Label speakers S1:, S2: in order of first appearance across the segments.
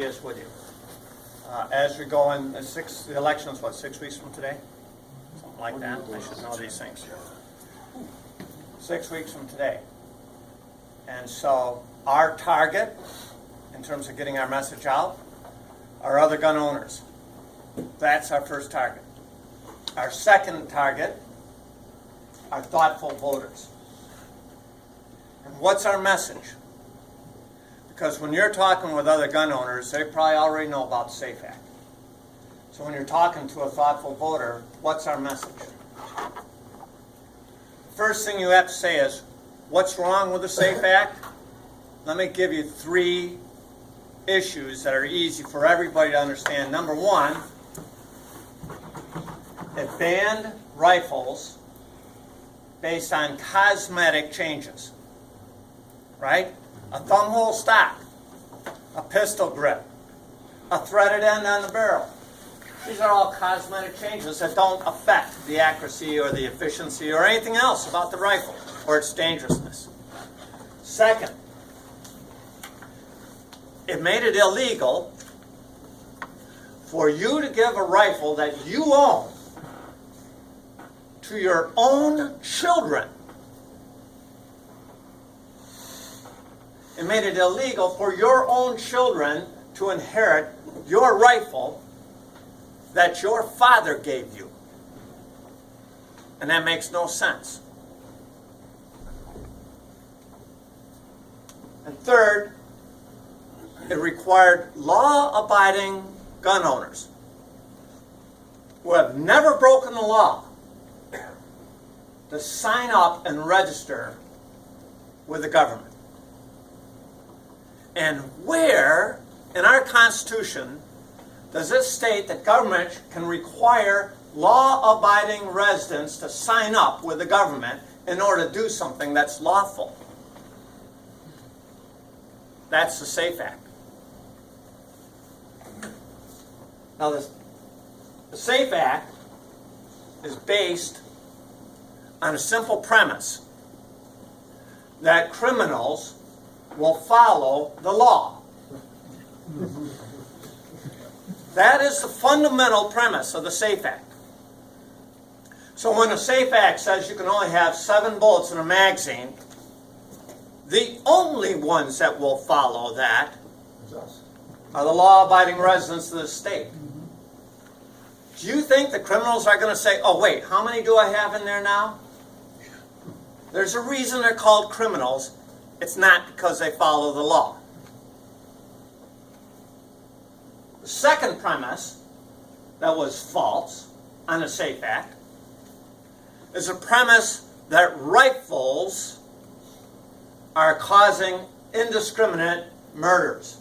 S1: ideas with you. As we go in, the election's what, 6 weeks from today? Something like that. I should know these things. 6 weeks from today. And so our target, in terms of getting our message out, are other gun owners. That's our first target. Our second target are thoughtful voters. And what's our message? Because when you're talking with other gun owners, they probably already know about the SAFE Act. So when you're talking to a thoughtful voter, what's our message? First thing you have to say is, what's wrong with the SAFE Act? Let me give you 3 issues that are easy for everybody to understand. Number one, it banned rifles based on cosmetic changes. Right? A thumbhole stock, a pistol grip, a threaded end on the barrel. These are all cosmetic changes that don't affect the accuracy or the efficiency or anything else about the rifle or its dangerousness. Second, it made it illegal for you to give a rifle that you own to your own children. It made it illegal for your own children to inherit your rifle that your father gave you. And that makes no sense. And third, it required law-abiding gun owners who have never broken the law to sign up and register with the government. And where in our Constitution does it state that government can require law-abiding residents to sign up with the government in order to do something that's lawful? That's the SAFE Act. Now, the SAFE Act is based on a simple premise that criminals will follow the law. That is the fundamental premise of the SAFE Act. So when the SAFE Act says you can only have 7 bullets in a magazine, the only ones that will follow that are the law-abiding residents of the state. Do you think the criminals are going to say, oh wait, how many do I have in there now? There's a reason they're called criminals. It's not because they follow the law. The second premise that was false on the SAFE Act is a premise that rifles are causing indiscriminate murders.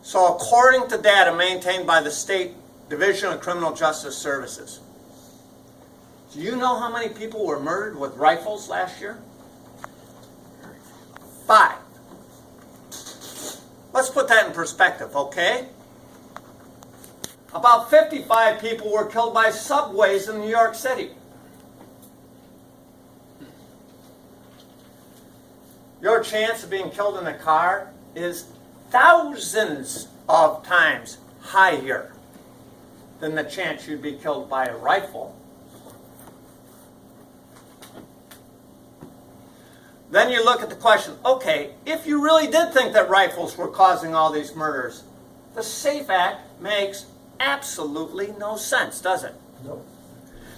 S1: So according to data maintained by the State Division of Criminal Justice Services, do you know how many people were murdered with rifles last year? 5. Let's put that in perspective, okay? About 55 people were killed by subways in New York City. Your chance of being killed in a car is thousands of times higher than the chance you'd be killed by a rifle. Then you look at the question, okay, if you really did think that rifles were causing all these murders, the SAFE Act makes absolutely no sense, does it?
S2: No.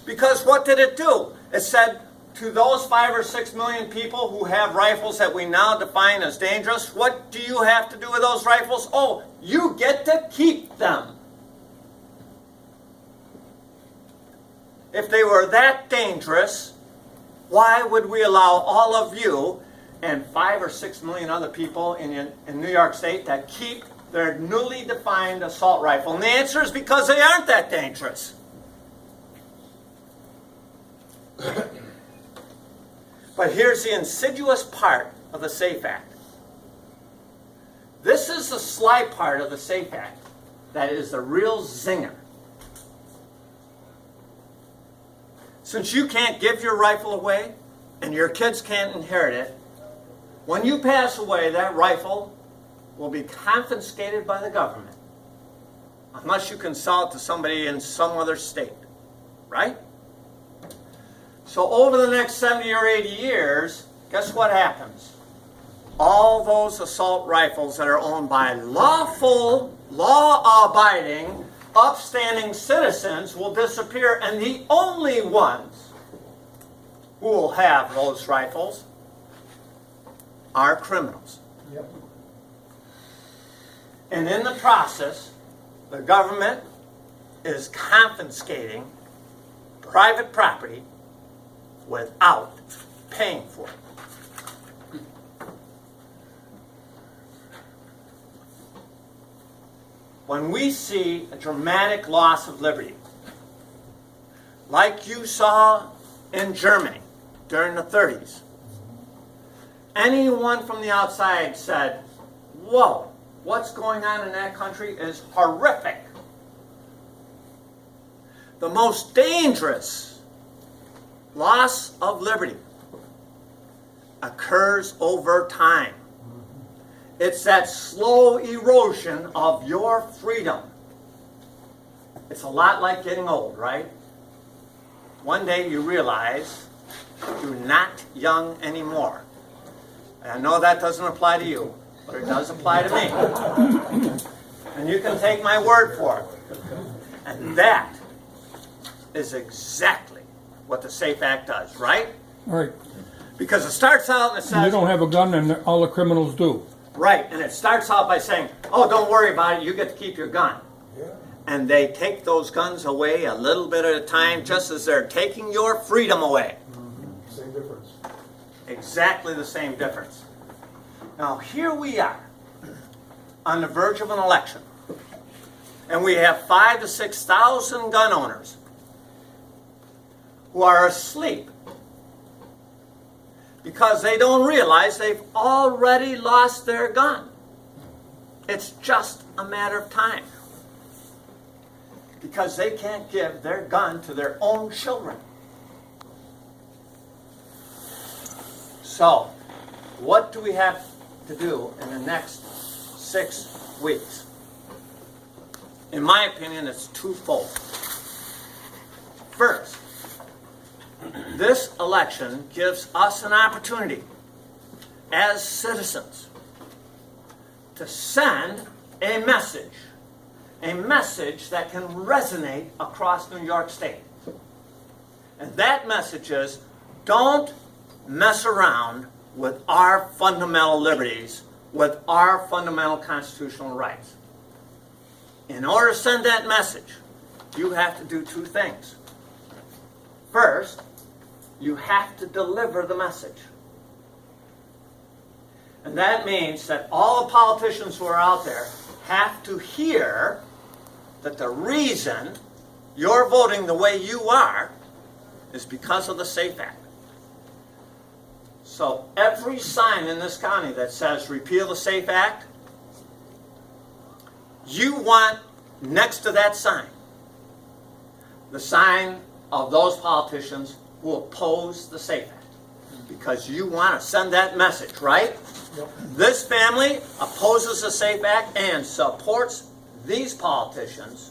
S1: Because what did it do? It said to those 5 or 6 million people who have rifles that we now define as dangerous, what do you have to do with those rifles? Oh, you get to keep them. If they were that dangerous, why would we allow all of you and 5 or 6 million other people in New York State that keep their newly defined assault rifle? And the answer is because they aren't that dangerous. But here's the insidious part of the SAFE Act. This is the sly part of the SAFE Act that is the real zinger. Since you can't give your rifle away and your kids can't inherit it, when you pass away, that rifle will be confiscated by the government unless you can sell it to somebody in some other state, right? So over the next 70 or 80 years, guess what happens? All those assault rifles that are owned by lawful, law-abiding, upstanding citizens will disappear, and the only ones who will have those rifles are criminals.
S2: Yep.
S1: And in the process, the government is confiscating private property without paying for it. When we see a dramatic loss of liberty, like you saw in Germany during the 30s, anyone from the outside said, whoa, what's going on in that country is horrific. The most dangerous loss of liberty occurs over time. It's that slow erosion of your freedom. It's a lot like getting old, right? One day you realize you're not young anymore. And I know that doesn't apply to you, but it does apply to me. And you can take my word for it. And that is exactly what the SAFE Act does, right?
S3: Right.
S1: Because it starts out and it says...
S3: You don't have a gun and all the criminals do.
S1: Right, and it starts out by saying, oh, don't worry about it, you get to keep your gun.
S2: Yeah.
S1: And they take those guns away a little bit at a time, just as they're taking your freedom away.
S2: Mm-hmm. Same difference.
S1: Exactly the same difference. Now, here we are, on the verge of an election. And we have 5,000 to 6,000 gun owners who are asleep because they don't realize they've already lost their gun. It's just a matter of time. Because they can't give their gun to their own children. So, what do we have to do in the next 6 weeks? In my opinion, it's twofold. First, this election gives us an opportunity as citizens to send a message that can resonate across New York State. And that message is, don't mess around with our fundamental liberties, with our fundamental constitutional rights. In order to send that message, you have to do two things. First, you have to deliver the message. And that means that all the politicians who are out there have to hear that the reason you're voting the way you are is because of the SAFE Act. So every sign in this county that says repeal the SAFE Act, you want next to that sign the sign of those politicians who oppose the SAFE Act. Because you want to send that message, right?
S2: Yep.
S1: This family opposes the SAFE Act and supports these politicians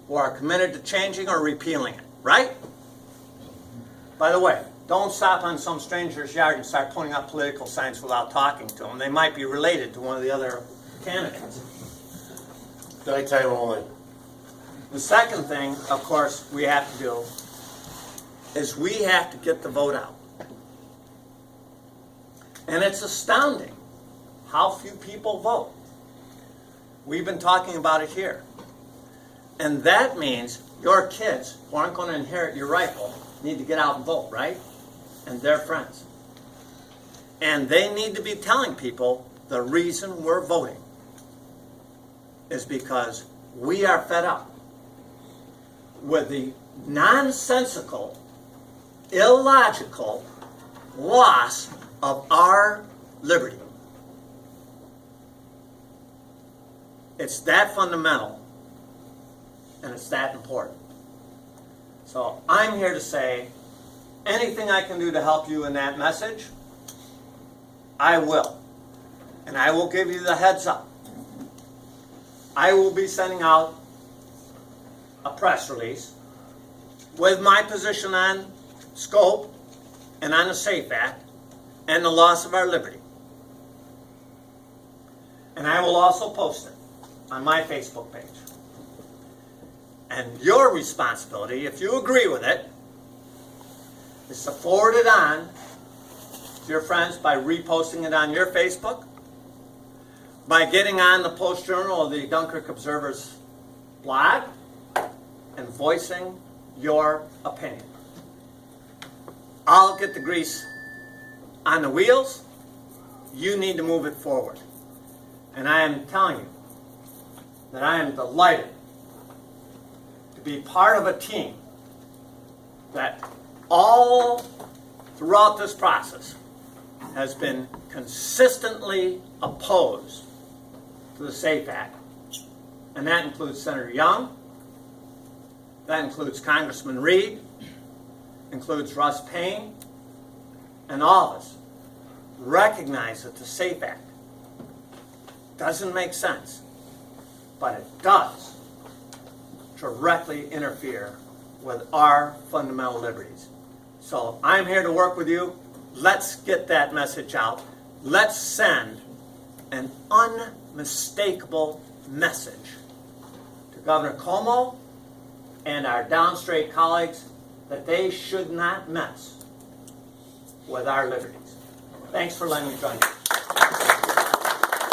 S1: who are committed to changing or repealing it, right? By the way, don't stop on some stranger's yard and start putting up political signs without talking to them. They might be related to one of the other candidates.
S4: Daytime only.
S1: The second thing, of course, we have to do is we have to get the vote out. And it's astounding how few people vote. We've been talking about it here. And that means your kids who aren't going to inherit your rifle need to get out and vote, right? And their friends. And they need to be telling people the reason we're voting is because we are fed up with the nonsensical, illogical loss of our liberty. It's that fundamental, and it's that important. So I'm here to say, anything I can do to help you in that message, I will. and I will give you the heads up. I will be sending out a press release with my position on scope and on the SAFE Act and the loss of our liberty. And I will also post it on my Facebook page. And your responsibility, if you agree with it, is to forward it on to your friends by reposting it on your Facebook, by getting on the Post-Journal or the Dunkirk Observer's blog, and voicing your opinion. I'll get the grease on the wheels. You need to move it forward. And I am telling you that I am delighted to be part of a team that all throughout this process has been consistently opposed to the SAFE Act. And that includes Senator Young, that includes Congressman Reed, includes Russ Payne, and all of us recognize that the SAFE Act doesn't make sense, but it does directly interfere with our fundamental liberties. So I'm here to work with you. Let's get that message out. Let's send an unmistakable message to Governor Cuomo and our downstate colleagues that they should not mess with our liberties. Thanks for letting me join you.